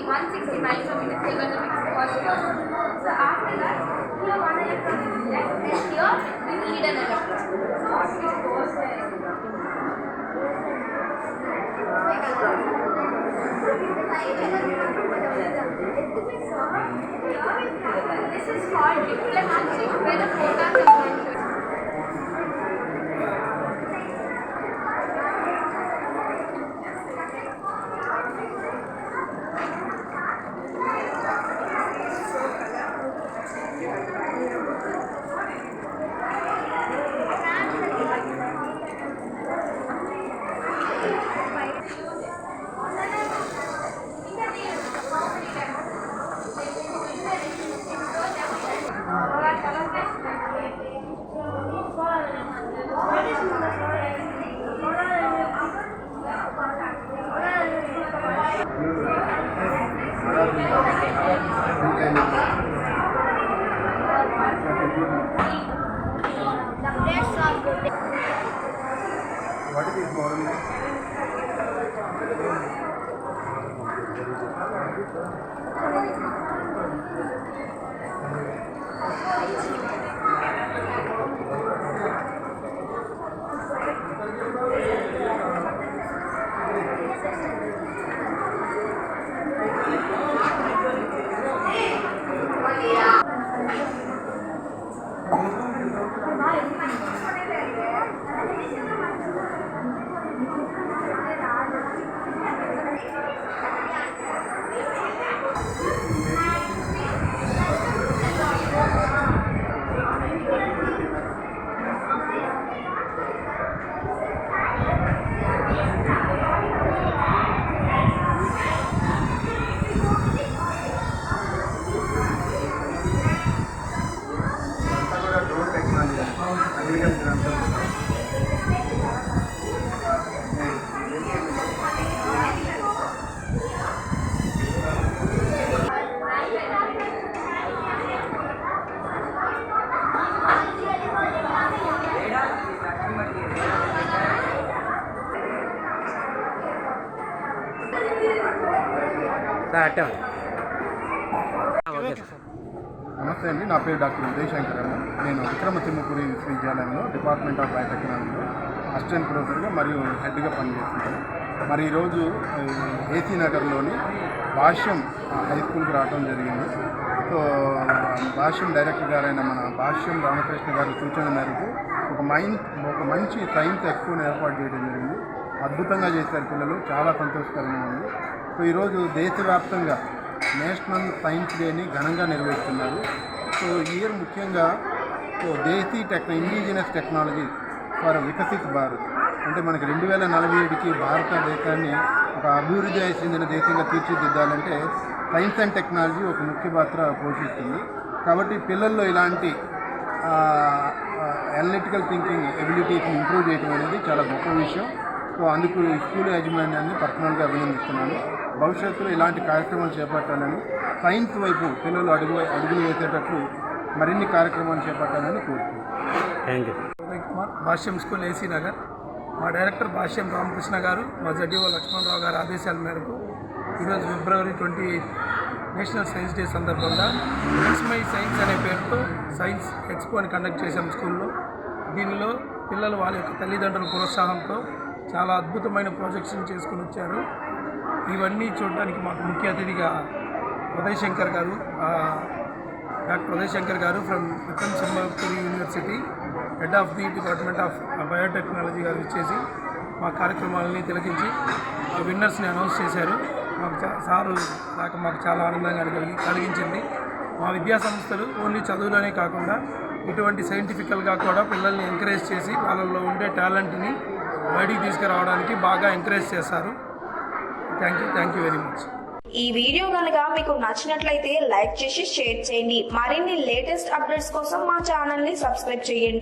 160 micrometers trigonometric possible. So after that, here one electron is left and here we need an electron. So it goes there. This is called reflection where the photons are going to. What is this model? నమస్తే అండి, నా పేరు doctor Uday Shankar అన్న. నేను విక్రమతిమ్మపురి విశ్వవిద్యాలయంలో department of బయోటెక్నాలజీలో assistant ప్రొఫెసర్గా మరియు హెడ్గా పనిచేస్తుంటాను. మరి ఈరోజు ఏసీ నగర్లోని భాష్యం హై స్కూల్కి రావడం జరిగింది. సో భాష్యం డైరెక్టర్ గారైన మన భాష్యం రామకృష్ణ గారి సూచన మేరకు ఒక మంచి సైన్స్ ఎక్స్పోని ఏర్పాటు చేయడం జరిగింది. అద్భుతంగా చేశారు పిల్లలు, చాలా సంతోషకరంగా ఉంది. సో ఈరోజు దేశవ్యాప్తంగా నేషనల్ సైన్స్ డేని ఘనంగా నిర్వహిస్తున్నారు. సో ఈ ఇయర్ ముఖ్యంగా desi indigenous technology for Viksit Bharat అంటే మనకి 2047కి భారతదేశాన్ని ఒక అభివృద్ధి చెందిన దేశంగా తీర్చిదిద్దాలంటే సైన్స్ అండ్ టెక్నాలజీ ఒక ముఖ్య పాత్ర పోషిస్తుంది. కాబట్టి పిల్లల్లో ఇలాంటి అనలిటికల్ థింకింగ్ ఎబిలిటీస్ని ఇంప్రూవ్ చేయడం అనేది చాలా గొప్ప విషయం. సో అందుకు ఈ స్కూల్ యాజమాన్యాన్ని పర్సనల్గా అభినందిస్తున్నాను. భవిష్యత్తులో ఇలాంటి కార్యక్రమాలు చేపట్టాలని, సైన్స్ వైపు పిల్లలు అడుగులు వేసేటట్లు మరిన్ని కార్యక్రమాలు చేపట్టాలని కోరుతున్నాను. Thank you. Kumar, Bhashyam school AC Nagar. మా డైరెక్టర్ భాష్యం రామకృష్ణ గారు, మా జడ్డీఓ లక్ష్మణరావు గారి ఆదేశాల మేరకు ఈరోజు ఫిబ్రవరి 28 నేషనల్ సైన్స్ డే సందర్భంగా మై సైన్స్ అనే పేరుతో సైన్స్ ఎక్స్పోని కండక్ట్ చేశాం స్కూల్లో. దీనిలో పిల్లలు వాళ్ళ యొక్క తల్లిదండ్రుల ప్రోత్సాహంతో చాలా అద్భుతమైన ప్రాజెక్ట్స్ని చేసుకుని వచ్చారు. ఇవన్నీ చూడడానికి మాకు ముఖ్య అతిథిగా ఉదయ్ శంకర్ గారు, డాక్టర్ ఉదయ్ శంకర్ గారు from Vikramathimmapuri university, head of the department of biotechnology గారు ఇచ్చేసి మా కార్యక్రమాలని తిలకించి ఆ విన్నర్స్ని అనౌన్స్ చేశారు. సారు మాకు చాలా ఆనందంగా కలిగించింది. మా విద్యా సంస్థలు ఓన్లీ చదువులోనే కాకుండా ఇటువంటి సైంటిఫికల్గా కూడా పిల్లల్ని ఎంకరేజ్ చేసి వాళ్ళల్లో ఉండే టాలెంట్ని బయటికి తీసుకురావడానికి బాగా ఎంకరేజ్ చేస్తారు. Thank you very much. ఈ వీడియో కనుక మీకు నచ్చినట్లయితే లైక్ చేసి షేర్ చేయండి. మరిన్ని లేటెస్ట్ అప్డేట్స్ కోసం మా ఛానల్ ని సబ్స్క్రైబ్ చేయండి.